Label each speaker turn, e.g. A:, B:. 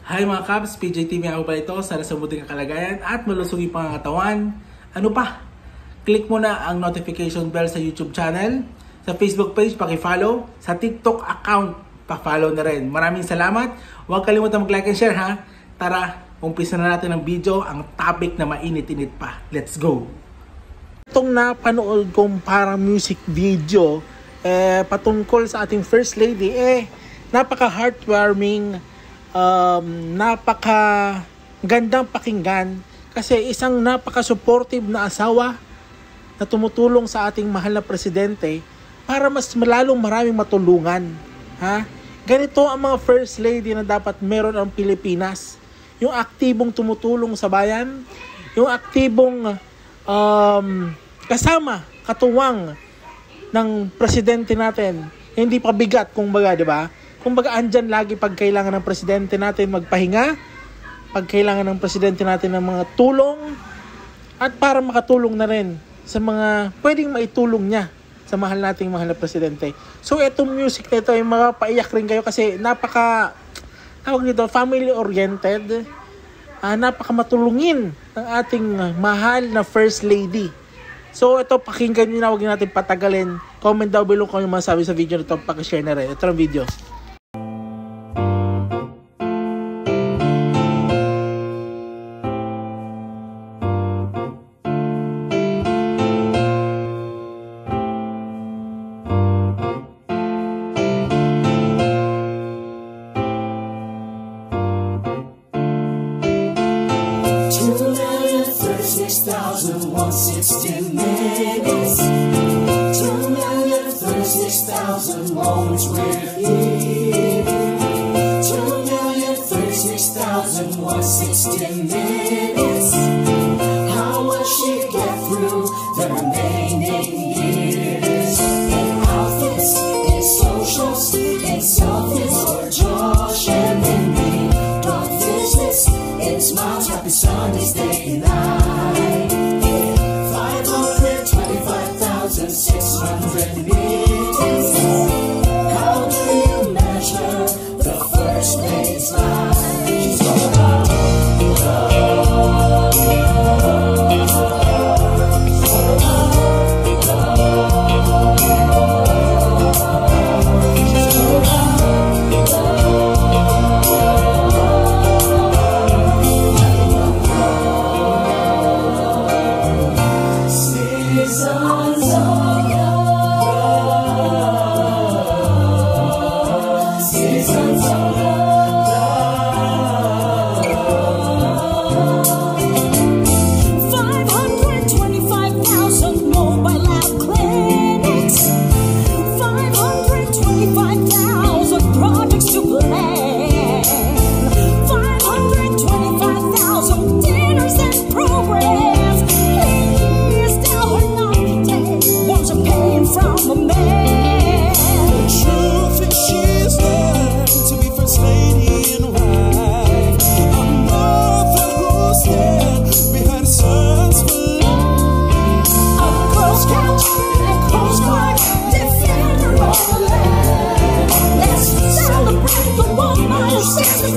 A: Hi mga Cubs, PJTV ako pala ito. Sana sa buting kalagayan at malusog yung pangangatawan. Ano pa? Click mo na ang notification bell sa YouTube channel. Sa Facebook page, paki-follow. Sa TikTok account, pa-follow na rin. Maraming salamat. Huwag kalimutan mag-like and share ha. Tara, umpisa na natin ang video. Ang topic na mainit-init pa. Let's go! Itong napanood kong parang music video patungkol sa ating First Lady, napaka-heartwarming, napaka-gandang pakinggan kasi isang napaka-supportive na asawa na tumutulong sa ating mahal na presidente para mas lalong maraming matulungan. Ganito ang mga First Lady na dapat meron ang Pilipinas. Yung aktibong tumutulong sa bayan, yung aktibong kasama, katuwang ng presidente natin, hindi pa bigat kumbaga, di ba? Kumbaga andyan lagi pag kailangan ng presidente natin magpahinga, pag kailangan ng presidente natin ng mga tulong, at para makatulong na rin sa mga pwedeng maitulong niya sa mahal nating mahal na presidente. So itong music na ito ay makapaiyak rin kayo kasi napaka family oriented, napaka matulungin ng ating mahal na First Lady. So ito, pakinggan nyo na, huwag natin patagalin. Comment down below kung yung masabi sa video na ito, pakishare na rin. Ito ang video.
B: Minutes, 2,036,000 moments with you. 2,036,160 minutes. How will she get through the remaining years? In outfits, in socials, in selfies, or Josh and me. Dog visits, in smiles, happy Sundays, day and night. 600 meters. How do you measure the First Lady's life? She's gonna let's celebrate the woman who stands the